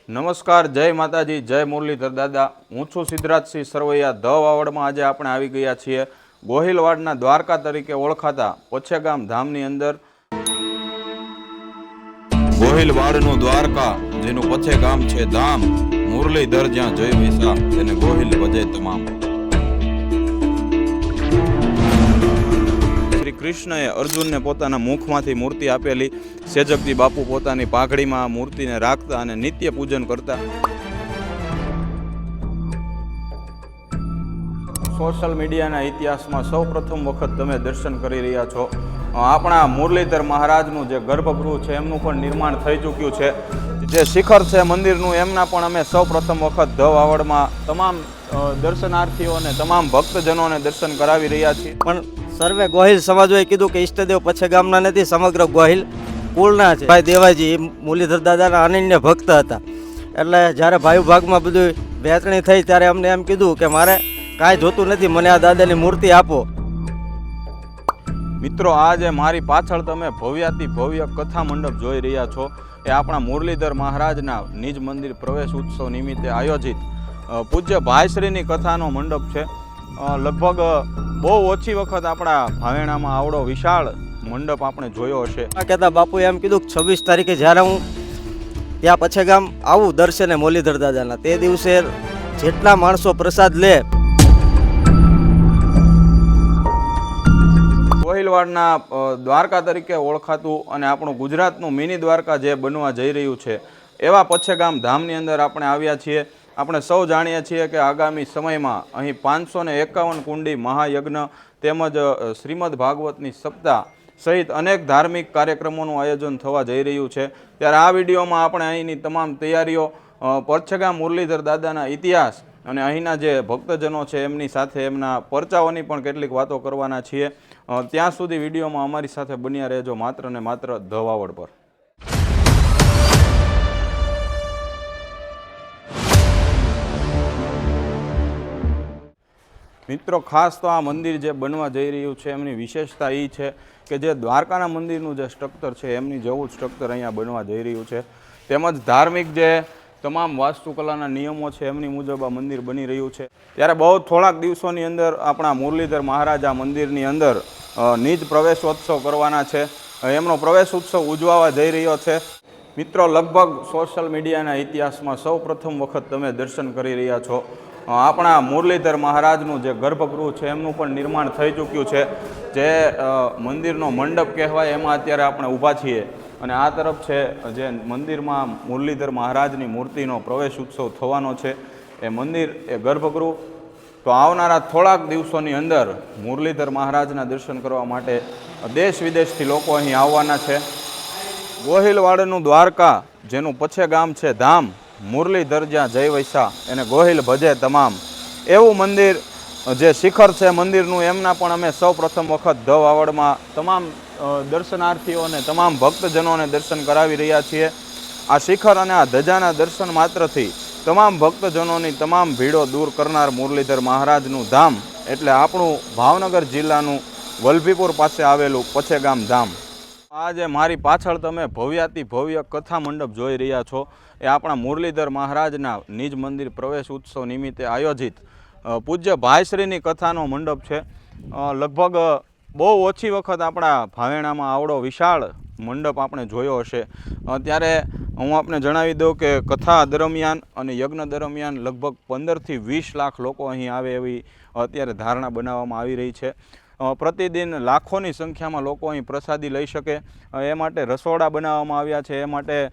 નમસ્કાર, જય માતાજી, જય મુરલીધર દાદા। હું છું સિદ્ધરાજસિંહ સરવૈયા। ધ વાવડમાં આજે આપણે આવી ગયા છીએ ગોહિલવાડના દ્વારકા તરીકે ઓળખાતા પછેગામ ધામની અંદર। ગોહિલવાડનું દ્વારકા જેનું પછેગામ છે ધામ, મુરલીધર જ્યાં જય વિસા તેને ગોહિલ ભજે તમામ। શ્રી કૃષ્ણએ અર્જુનને પોતાના મુખમાંથી મૂર્તિ આપેલી। સેજકજી બાપુ પોતાની પાઘડીમાં મૂર્તિને રાખતા અને નિત્ય પૂજન કરતા। સોશિયલ મીડિયાના ઇતિહાસમાં સૌ પ્રથમ વખત તમે દર્શન કરી રહ્યા છો। આપણા મુરલીધર મહારાજનું જે ગર્ભગૃહ છે એમનું પણ નિર્માણ થઈ ચૂક્યું છે। જે શિખર છે મંદિરનું એમના પણ અમે સૌ પ્રથમ વખત ધ વાવડમાં તમામ દર્શનાર્થીઓને તમામ ભક્તજનોને દર્શન કરાવી રહ્યા છીએ। પણ સર્વે ગોહિલ સમાજોએ કીધું કે ઈષ્ટદેવ પછેગામના નથી, સમગ્ર ગોહિલ કુળના છે। ભાઈ દેવાજી મુરલીધર દાદાના અનન્ય ભક્ત હતા, એટલે જ્યારે ભાઈ ભાગમાં બધું વહેંચણી થઈ ત્યારે અમને એમ કીધું કે મારે કાંઈ જોતું નથી, મને આ દાદાની મૂર્તિ આપો। મિત્રો, આ જે મારી પાછળ તમે ભવ્યાતિ ભવ્ય કથા મંડપ જોઈ રહ્યા છો એ આપણા મુરલીધર મહારાજના નિજ મંદિર પ્રવેશ ઉત્સવ નિમિત્તે આયોજિત પૂજ્ય ભાઈશ્રીની કથાનો મંડપ છે। લગભગ બહુ ઓછી વખત આપણા ભાવેણામાં આવડો વિશાળ મંડપ આપણે જોયો હશે। કહેતા બાપુએ એમ કીધું કે 26 તારીખે જ્યારે હું ત્યાં પછેગામ આવું દર્શને મુરલીધર દાદાના, તે દિવસે જેટલા માણસો પ્રસાદ લે। ગોહિલવાડના દ્વારકા તરીકે ઓળખાતું અને આપણું ગુજરાતનું મિની દ્વારકા જે બનવા જઈ રહ્યું છે એવા પછેગામ ધામની અંદર આપણે આવ્યા છીએ। આપણે સૌ જાણીએ છીએ કે આગામી સમયમાં અહીં 551 કુંડી મહાયજ્ઞ તેમજ શ્રીમદ ભાગવતની સપ્તાહ સહિત અનેક ધાર્મિક કાર્યક્રમોનું આયોજન થવા જઈ રહ્યું છે। ત્યારે આ વિડીયોમાં આપણે અહીંની તમામ તૈયારીઓ, પછેગામ મુરલીધર દાદાના ઇતિહાસ અને અહીંના જે ભક્તજનો છે એમની સાથે એમના પરચાઓની પણ કેટલીક વાતો કરવાના છીએ। ત્યાં સુધી વિડીયોમાં અમારી સાથે બન્યા રહેજો, માત્ર ને માત્ર ધ વાવડ પર। મિત્રો, ખાસ તો આ મંદિર જે બનવા જઈ રહ્યું છે એમની વિશેષતા એ છે કે જે દ્વારકાના મંદિરનું જે સ્ટ્રક્ચર છે એમની જેવું જ સ્ટ્રક્ચર અહીંયા બનવા જઈ રહ્યું છે। તેમજ ધાર્મિક જે તમામ વાસ્તુકલાના નિયમો છે એમની મુજબ આ મંદિર બની રહ્યું છે। ત્યારે બહુ થોડાક દિવસોની અંદર આપણા મુરલીધર મહારાજ આ મંદિરની અંદર નિજ પ્રવેશોત્સવ કરવાના છે। એમનો પ્રવેશ ઉત્સવ ઉજવવા જઈ રહ્યો છે। મિત્રો, લગભગ સોશિયલ મીડિયાના ઇતિહાસમાં સૌ પ્રથમ વખત તમે દર્શન કરી રહ્યા છો। આપણા મુરલીધર મહારાજનું જે ગર્ભગૃહ છે એમનું પણ નિર્માણ થઈ ચૂક્યું છે। જે મંદિરનો મંડપ કહેવાય એમાં અત્યારે આપણે ઊભા છીએ અને આ તરફ છે જે મંદિરમાં મુરલીધર મહારાજની મૂર્તિનો પ્રવેશ ઉત્સવ થવાનો છે એ મંદિર, એ ગર્ભગૃહ। તો આવનારા થોડાક દિવસોની અંદર મુરલીધર મહારાજના દર્શન કરવા માટે દેશ વિદેશથી લોકો અહીં આવવાના છે। ગોહિલવાડનું દ્વારકા જેનું પછેગામ છે ધામ, મુરલીધર જ્યાં જય વૈસા એને ગોહિલ ભજે તમામ, એવું મંદિર જે શિખર છે મંદિરનું એમના પણ અમે સૌ પ્રથમ વખત ધ વાવડમાં તમામ દર્શનાર્થીઓને તમામ ભક્તજનોને દર્શન કરાવી રહ્યા છીએ। આ શિખર અને આ ધજાના દર્શન માત્રથી તમામ ભક્તજનોની તમામ ભીડો દૂર કરનાર મુરલીધર મહારાજનું ધામ એટલે આપણું ભાવનગર જિલ્લાનું વલભીપુર પાસે આવેલું પછેગામ ધામ। આ જે મારી પાછળ તમે ભવ્યાતિ ભવ્ય કથા મંડપ જોઈ રહ્યા છો એ આપણા મુરલીધર મહારાજના નિજ મંદિર પ્રવેશ ઉત્સવ નિમિત્તે આયોજિત પૂજ્ય ભાઈશ્રીની કથાનો મંડપ છે। લગભગ બહુ ઓછી વખત આપણા ભાવેણામાં આવડો વિશાળ મંડપ આપણે જોયો હશે। ત્યારે હું આપને જણાવી દઉં કે કથા દરમિયાન અને યજ્ઞ દરમિયાન લગભગ 15 થી 20 લાખ લોકો અહીં આવે એવી અત્યારે ધારણા બનાવવામાં આવી રહી છે। પ્રતિદિન લાખોની સંખ્યામાં લોકો અહીં પ્રસાદી લઈ શકે એ માટે રસોડા બનાવવામાં આવ્યા છે, એ માટે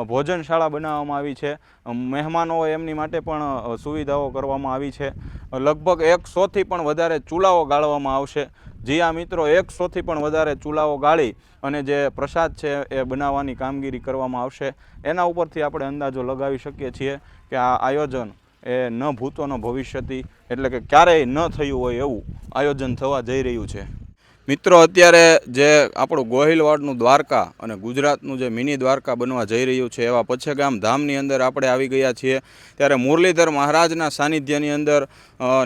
ભોજનશાળા બનાવવામાં આવી છે। મહેમાનો એમની માટે પણ સુવિધાઓ કરવામાં આવી છે। લગભગ 100થી પણ વધારે ચૂલાઓ ગાળવામાં આવશે। જી આ મિત્રો, 100થી પણ વધારે ચૂલાઓ ગાળી અને જે પ્રસાદ છે એ બનાવવાની કામગીરી કરવામાં આવશે। એના ઉપરથી આપણે અંદાજો લગાવી શકીએ છીએ કે આ આયોજન એ ન ભૂતો ન ભવિષ્યથી એટલે કે ક્યારેય ન થયું હોય એવું આયોજન થવા જઈ રહ્યું છે। મિત્રો અત્યારે જે આપણું ગોહિલવાડનું દ્વારકા અને ગુજરાતનું જે મિની દ્વારકા બનવા જઈ રહ્યું છે એવા પછેગામ ધામની અંદર આપણે આવી ગયા છીએ ત્યારે મુરલીધર મહારાજના સાનિધ્યની અંદર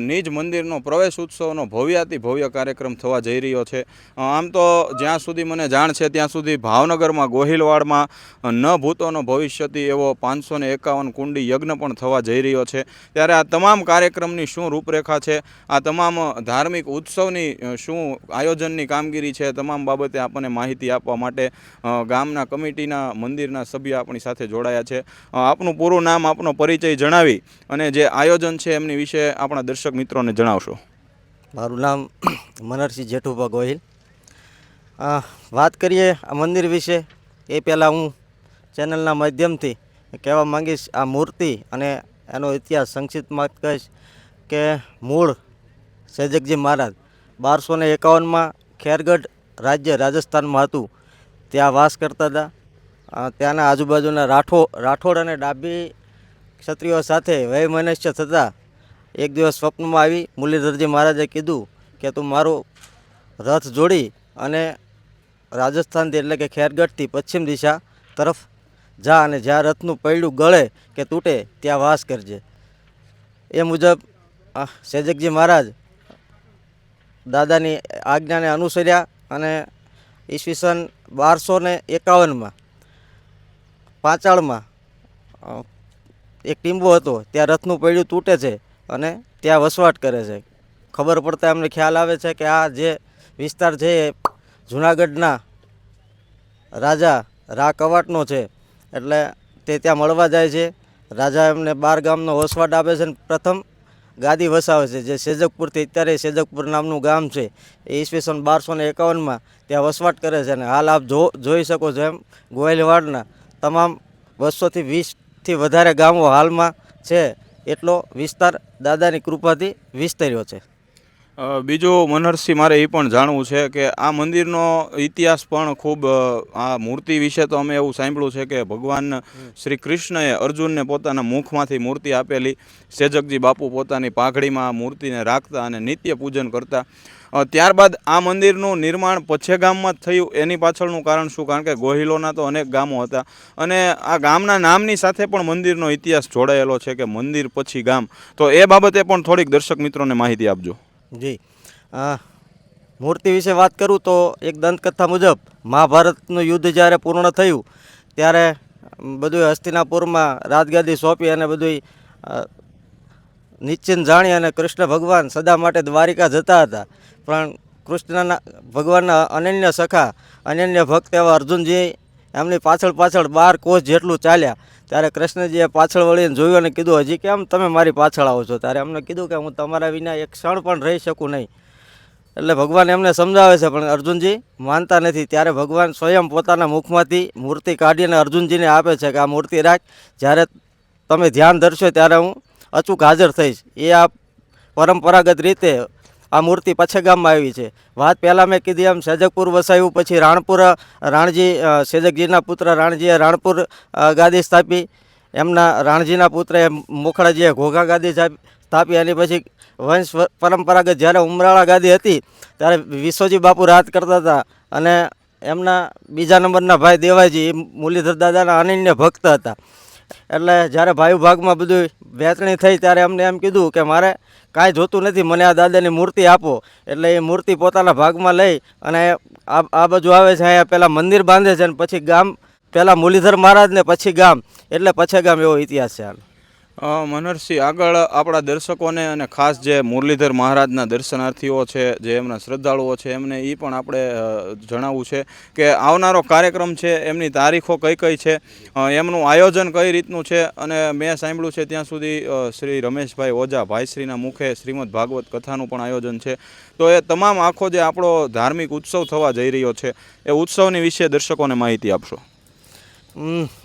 નિજ મંદિરનો પ્રવેશ ઉત્સવનો ભવ્યાતિ ભવ્ય કાર્યક્રમ થવા જઈ રહ્યો છે। આમ તો જ્યાં સુધી મને જાણ છે ત્યાં સુધી ભાવનગરમાં ગોહિલવાડમાં ન ભૂતોનો ભવિષ્યથી એવો 551 કુંડી યજ્ઞ પણ થવા જઈ રહ્યો છે। ત્યારે આ તમામ કાર્યક્રમની શું રૂપરેખા છે, આ તમામ ધાર્મિક ઉત્સવની શું આયોજનની કામગીરી છે, તમામ બાબતે આપણને માહિતી આપવા માટે ગામના કમિટીના મંદિરના સભ્ય આપણી સાથે જોડાયા છે। આપનું પૂરું નામ, આપનો પરિચય જણાવી અને જે આયોજન છે એમની વિશે આપણા દર્શક મિત્રોને જણાવશો। મારું નામ મનહરસિંહ જેઠુભા ગોહિલ। વાત કરીએ આ મંદિર વિશે એ પહેલાં હું ચેનલના માધ્યમથી કહેવા માંગીશ આ મૂર્તિ અને એનો ઇતિહાસ સંક્ષિપ્તમાં કહીશ કે મૂળ સેજકજી મહારાજ 1251માં ખેરગઢ રાજ્ય રાજસ્થાનમાં હતું ત્યાં વાસ કરતા હતા। ત્યાંના આજુબાજુના રાઠોડ અને ડાભી ક્ષત્રિયો સાથે વૈમનસ્ય થતાં એક દિવસ સ્વપ્નમાં આવી મુરલીધરજી મહારાજે કીધું કે તું મારો રથ જોડી અને રાજસ્થાનથી એટલે કે ખેરગઢથી પશ્ચિમ દિશા તરફ જા અને જ્યાં રથનું પૈડું ગળે કે તૂટે ત્યાં વાસ કરજે। એ મુજબ સેજકજી મહારાજ દાદાની આજ્ઞાને અનુસર્યા અને ઈસવીસન 1251માં પાંચાળમાં એક ટીંબો હતો ત્યાં રથનું પૈડું તૂટે છે અને ત્યાં વસવાટ કરે છે। ખબર પડતા એમને ખ્યાલ આવે છે કે આ જે વિસ્તાર છે એ જૂનાગઢના રાજા રા કવાટનો છે, એટલે તે ત્યાં મળવા જાય છે। રાજા એમને 12 ગામનો વસવાટ આપે છે અને પ્રથમ ગાદી વસાવે છે જે સેજકપુરથી અત્યારે સેજકપુર નામનું ગામ છે એ ઈસવીસન 1251માં ત્યાં વસવાટ કરે છે। અને હાલ આપ જોઈ શકો છો એમ ગોહિલવાડના તમામ 220થી વધારે ગામો હાલમાં છે એટલો વિસ્તાર દાદાની કૃપાથી વિસ્તર્યો છે। બીજું મનહરસિંહ, મારે એ પણ જાણવું છે કે આ મંદિરનો ઇતિહાસ પણ ખૂબ, આ મૂર્તિ વિશે તો અમે એવું સાંભળ્યું છે કે ભગવાન શ્રી કૃષ્ણએ અર્જુનને પોતાના મુખમાંથી મૂર્તિ આપેલી, સેજકજી બાપુ પોતાની પાઘડીમાં આ મૂર્તિને રાખતા અને નિત્ય પૂજન કરતા। ત્યારબાદ આ મંદિરનું નિર્માણ પછેગામમાં જ થયું, એની પાછળનું કારણ શું? કારણ કે ગોહિલોના તો અનેક ગામો હતા અને આ ગામના નામની સાથે પણ મંદિરનો ઇતિહાસ જોડાયેલો છે કે મંદિર પછી ગામ, તો એ બાબતે પણ થોડીક દર્શક મિત્રોને માહિતી આપજો। જી, મૂર્તિ વિશે વાત કરું તો એક દંતકથા મુજબ મહાભારતનું યુદ્ધ જ્યારે પૂર્ણ થયું ત્યારે બધું હસ્તિનાપુરમાં રાજગાદી સોંપી અને બધું નિશ્ચિંત જાણી અને કૃષ્ણ ભગવાન સદા માટે દ્વારિકા જતા હતા, પણ કૃષ્ણના ભગવાનના અનન્ય સખા અનન્ય ભક્ત એવા અર્જુનજી એમની પાછળ 12 કોસ જેટલું ચાલ્યા ત્યારે કૃષ્ણજીએ પાછળ વળીને જોયું અને કીધું હજી કેમ તમે મારી પાછળ આવો છો? ત્યારે એમને કીધું કે હું તમારા વિના એક ક્ષણ પણ રહી શકું નહીં। એટલે ભગવાન એમને સમજાવે છે પણ અર્જુનજી માનતા નથી। ત્યારે ભગવાન સ્વયં પોતાના મુખમાંથી મૂર્તિ કાઢીને અર્જુનજીને આપે છે કે આ મૂર્તિ રાખ, જ્યારે તમે ધ્યાન ધરશો ત્યારે હું અચૂક હાજર થઈશ। એ આ પરંપરાગત રીતે આ મૂર્તિ પછેગામમાં આવી છે। વાત પહેલાં મેં કીધી એમ સેજકપુર વસાવ્યું, પછી રાણપુર રાણજી સેજકજીના પુત્ર રાણજીએ રાણપુર ગાદી સ્થાપી, એમના રાણજીના પુત્રએ મોખડાજીએ ઘોઘા ગાદી સ્થાપી, એની પછી વંશ પરંપરાગત જ્યારે ઉમરાળા ગાદી હતી ત્યારે વિશ્વજી બાપુ રાજ કરતા હતા અને એમના બીજા નંબરના ભાઈ દેવાજી મુરલીધર દાદાના અનન્ય ભક્ત હતા। એટલે જ્યારે ભાઈ ભાગમાં બધું વહેંચણી થઈ ત્યારે એમને એમ કીધું કે મારે કાંઈ જોતું નથી, મને આ દાદાની મૂર્તિ આપો। એટલે એ મૂર્તિ પોતાના ભાગમાં લઈ અને આ બાજુ આવે છે, અહીંયા પહેલાં મંદિર બાંધે છે અને પછી ગામ, પહેલાં મુરલીધર મહારાજ ને પછી ગામ, એટલે પછેગામ એવો ઇતિહાસ છે હાલ। મનહરસિંહ, આગળ આપણા દર્શકોને અને ખાસ જે મુરલીધર મહારાજના દર્શનાર્થીઓ છે, જે એમના શ્રદ્ધાળુઓ છે, એમને એ પણ આપણે જણાવવું છે કે આવનારો કાર્યક્રમ છે એમની તારીખો કઈ કઈ છે, એમનું આયોજન કઈ રીતનું છે। અને મેં સાંભળ્યું છે ત્યાં સુધી શ્રી રમેશભાઈ ઓઝા ભાઈશ્રીના મુખે શ્રીમદ ભાગવત કથાનું પણ આયોજન છે, તો એ તમામ આખો જે આપણો ધાર્મિક ઉત્સવ થવા જઈ રહ્યો છે એ ઉત્સવની વિશે દર્શકોને માહિતી આપશો।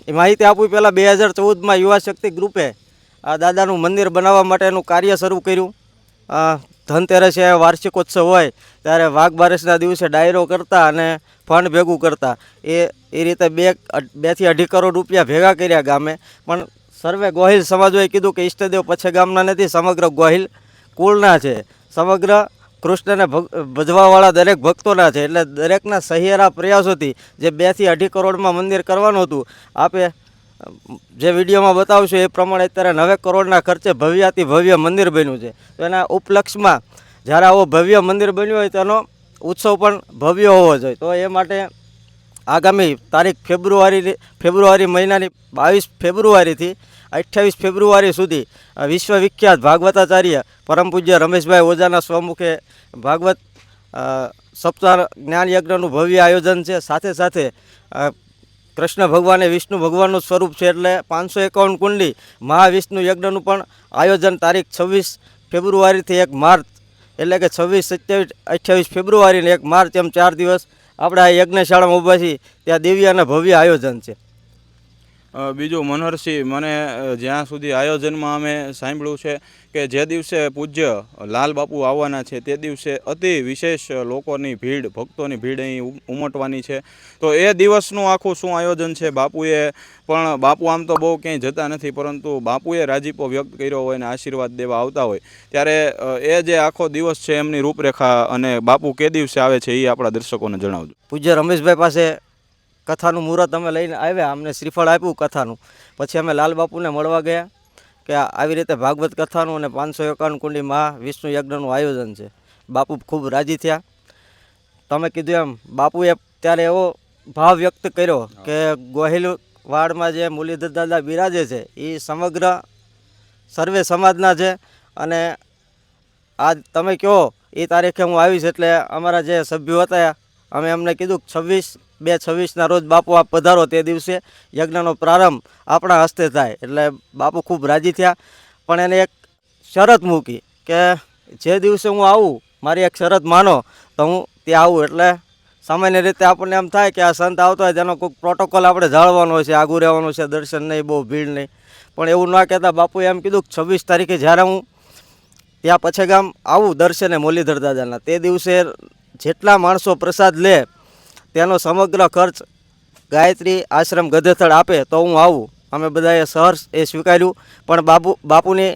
એ માહિતી આપવી પહેલાં 2014માં યુવા શક્તિ ગ્રુપે આ દાદાનું મંદિર બનાવવા માટેનું કાર્ય શરૂ કર્યું। ધનતેરસે વાર્ષિકોત્સવ હોય ત્યારે વાઘ બારસના દિવસે ડાયરો કરતા અને ફંડ ભેગું કરતા, એ રીતે 2 થી 2.5 કરોડ રૂપિયા ભેગા કર્યા ગામે। પણ સર્વે ગોહિલ સમાજોએ કીધું કે ઈષ્ટદેવ પછેગામના નથી, સમગ્ર ગોહિલ કુળના છે, સમગ્ર કૃષ્ણને ભજવાવાળા દરેક ભક્તોના છે. એટલે દરેકના સહિયારા પ્રયાસોથી જે 2 થી 2.5 કરોડમાં મંદિર કરવાનું હતું, આપે જે વિડીયોમાં બતાવશો એ પ્રમાણે અત્યારે 9 કરોડના ખર્ચે ભવ્યાતિ ભવ્ય મંદિર બન્યું છે. તો એના ઉપલક્ષમાં જ્યારે આવો ભવ્ય મંદિર બન્યું હોય તેનો ઉત્સવ પણ ભવ્ય હોવો જોઈએ. તો એ માટે આગામી તારીખ ફેબ્રુઆરી મહિનાની 22 ફેબ્રુઆરીથી 28 ફેબ્રુઆરી સુધી વિશ્વવિખ્યાત ભાગવતાચાર્ય પરમ પૂજ્ય રમેશભાઈ ઓઝાના સ્વમુખે ભાગવત સપ્તાહ જ્ઞાન યજ્ઞનું ભવ્ય આયોજન છે. સાથે સાથે કૃષ્ણ ભગવાન એ વિષ્ણુ ભગવાનનું સ્વરૂપ છે, એટલે 551 કુંડલી મહાવિષ્ણુ યજ્ઞનું પણ આયોજન તારીખ 26 ફેબ્રુઆરીથી 1 માર્ચ, એટલે કે 26, 27, 28 ફેબ્રુઆરી અને 1 માર્ચ, એમ 4 દિવસ આપણે આ યજ્ઞશાળામાં ઊભા છીએ. ત્યાં દિવ્ય અને ભવ્ય આયોજન છે. બીજું મનહરસિંહ, મને જ્યાં સુધી આયોજનમાં અમે સાંભળ્યું છે કે જે દિવસે પૂજ્ય લાલ બાપુ આવવાના છે તે દિવસે અતિ વિશેષ લોકોની ભીડ, ભક્તોની ભીડ અહીં ઉમટવાની છે. તો એ દિવસનું આખું શું આયોજન છે? બાપુ આમ તો બહુ ક્યાંય જતા નથી, પરંતુ બાપુએ રાજીપો વ્યક્ત કર્યો હોય અને આશીર્વાદ દેવા આવતા હોય ત્યારે એ જે આખો દિવસ છે એમની રૂપરેખા અને બાપુ કે દિવસે આવે છે એ આપણા દર્શકોને જણાવજો. પૂજ્ય રમેશભાઈ પાસે કથાનું મુહૂર્ત અમે લઈને આવ્યા, અમને શ્રીફળ આપ્યું કથાનું. પછી અમે લાલ બાપુને મળવા ગયા કે આવી રીતે ભાગવત કથાનું અને 551 કુંડી મહાવિષ્ણુ યજ્ઞનું આયોજન છે. બાપુ ખૂબ રાજી થયા. તમે કીધું એમ બાપુએ ત્યારે એવો ભાવ વ્યક્ત કર્યો કે ગોહિલ વાડમાં જે મુરલીધર દાદા બિરાજે છે એ સમગ્ર સર્વે સમાજના છે. અને આજ તમે કહો એ તારીખે હું આવીશ, એટલે અમારા જે સભ્યો હતા અમે એમને કીધું 26/2/26ના રોજ બાપુ આપ પધારો, તે દિવસે યજ્ઞનો પ્રારંભ આપણા હસ્તે થાય. એટલે બાપુ ખૂબ રાજી થયા. પણ એને એક શરત મૂકી કે જે દિવસે હું આવું મારી એક શરત માનો તો હું ત્યાં આવું. એટલે સામાન્ય રીતે આપણને એમ થાય કે આ સંત આવતો હોય તેનો કોઈક પ્રોટોકોલ આપણે જાળવાનો હોય છે, આગું રહેવાનું છે, દર્શન નહીં, બહુ ભીડ નહીં. પણ એવું ના કહેતા બાપુએ એમ કીધું કે 26 તારીખે જ્યારે હું ત્યાં પછી ગામ આવું દર્શને મુરલીધર દાદાના, તે દિવસે જેટલા માણસો પ્રસાદ લે તેનો સમગ્ર ખર્ચ ગાયત્રી આશ્રમ ગધેથળ આપે તો હું આવું. અમે બધાએ સહર્ષ એ સ્વીકાર્યું. પણ બાપુની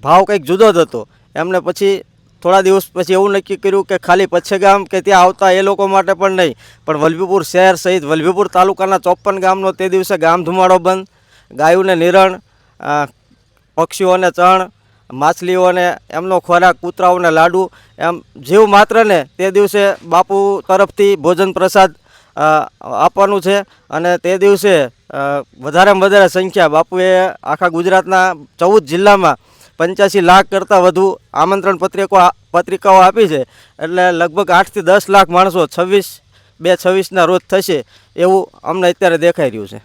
ભાવ કંઈક જુદો જ હતો. એમને પછી થોડા દિવસ પછી એવું નક્કી કર્યું કે ખાલી પચ્છેગામ કે ત્યાં આવતા એ લોકો માટે પણ નહીં, પણ વલભીપુર શહેર સહિત વલભીપુર તાલુકાના 54 ગામનો તે દિવસે ગામ ધુમાડો બંધ, ગાયોને નિરણ, પક્ષીઓને ચણ, માછલીઓને એમનો ખોરાક, કૂતરાઓને લાડુ, એમ જીવ માત્રને તે દિવસે બાપુ તરફથી ભોજન પ્રસાદ આપવાનું છે. અને તે દિવસે વધારેમાં વધારે સંખ્યા બાપુએ આખા ગુજરાતના 14 જિલ્લામાં 85 લાખ કરતાં વધુ આમંત્રણ પત્રિકાઓ આપી છે. એટલે લગભગ 8 થી 10 લાખ માણસો 26/2/26ના રોજ થશે એવું અમને અત્યારે દેખાઈ રહ્યું છે.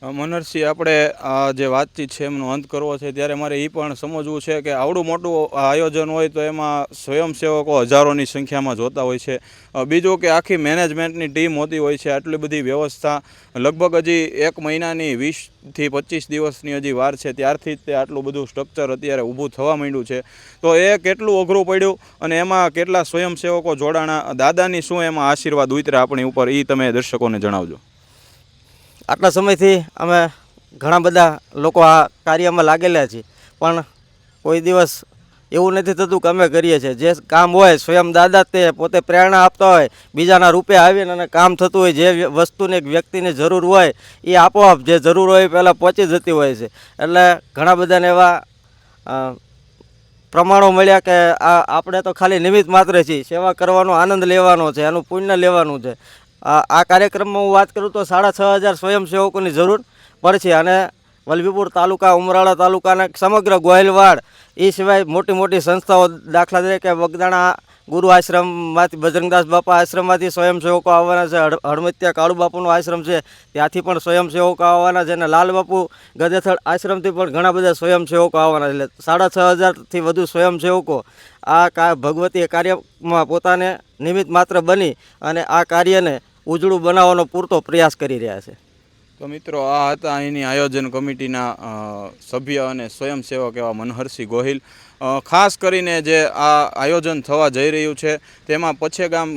મનહરસિંહ, આપણે આ જે વાતચીત છે એમનો અંત કરવો છે ત્યારે મારે એ પણ સમજવું છે કે આવડું મોટું આયોજન હોય તો એમાં સ્વયંસેવકો હજારોની સંખ્યામાં જોતા હોય છે. બીજું કે આખી મેનેજમેન્ટની ટીમ હોતી હોય છે. આટલી બધી વ્યવસ્થા લગભગ હજી 1 મહિનાની 20 થી 25 દિવસની હજી વાર છે, ત્યારથી જ તે આટલું બધું સ્ટ્રક્ચર અત્યારે ઊભું થવા માંડ્યું છે. તો એ કેટલું અઘરું પડ્યું અને એમાં કેટલા સ્વયંસેવકો જોડાણા, દાદાની શું એમાં આશીર્વાદ ઉતર્યા આપણી ઉપર, એ તમે દર્શકોને જણાવજો. આટલા સમયથી અમે ઘણા બધા લોકો આ કાર્યમાં લાગેલા છીએ, પણ કોઈ દિવસ એવું નથી થતું કે અમે કરીએ છીએ. જે કામ હોય સ્વયં દાદા તે પોતે પ્રેરણા આપતા હોય, બીજાના રૂપે આવીને અને કામ થતું હોય. જે વસ્તુની વ્યક્તિની જરૂર હોય એ આપોઆપ જે જરૂર હોય એ પહેલાં પહોંચી જતી હોય છે. એટલે ઘણા બધાને એવા પ્રમાણો મળ્યા કે આપણે તો ખાલી નિમિત્ત માત્ર છીએ, સેવા કરવાનો આનંદ લેવાનો છે, એનું પુણ્ય લેવાનું છે. આ કાર્યક્રમમાં હું વાત કરું તો 6,500 સ્વયંસેવકોની જરૂર પડશે. અને વલભીપુર તાલુકા, ઉમરાળા તાલુકાના સમગ્ર ગોહિલવાડ, એ સિવાય મોટી મોટી સંસ્થાઓ, દાખલા તરીકે બગદાણા ગુરુ આશ્રમમાંથી, બજરંગદાસ બાપા આશ્રમમાંથી સ્વયંસેવકો આવવાના છે. હળમતિયા કાળુ બાપુનો આશ્રમ છે, ત્યાંથી પણ સ્વયંસેવકો આવવાના છે. અને લાલ બાપુ ગધેથળ આશ્રમથી પણ ઘણા બધા સ્વયંસેવકો આવવાના છે. એટલે 6,500થી વધુ સ્વયંસેવકો આ ભગવતી કાર્યમાં પોતાને નિમિત્ત માત્ર બની અને આ કાર્યને ઉજળું બનાવવાનો પૂરતો પ્રયાસ કરી રહ્યા છે. તો મિત્રો, આ હતા અહીંની આયોજન કમિટીના સભ્ય અને સ્વયંસેવક એવા મનહરસિંહ ગોહિલ. ખાસ કરીને જે આ આયોજન થવા જઈ રહ્યું છે તેમાં પછેગામ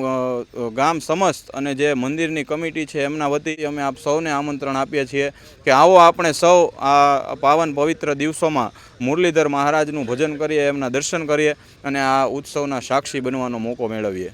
ગામ સમસ્ત અને જે મંદિરની કમિટી છે એમના વતી અમે આપ સૌને આમંત્રણ આપીએ છીએ કે આવો આપણે સૌ આ પાવન પવિત્ર દિવસોમાં મુરલીધર મહારાજનું ભજન કરીએ, એમના દર્શન કરીએ અને આ ઉત્સવના સાક્ષી બનવાનો મોકો મેળવીએ.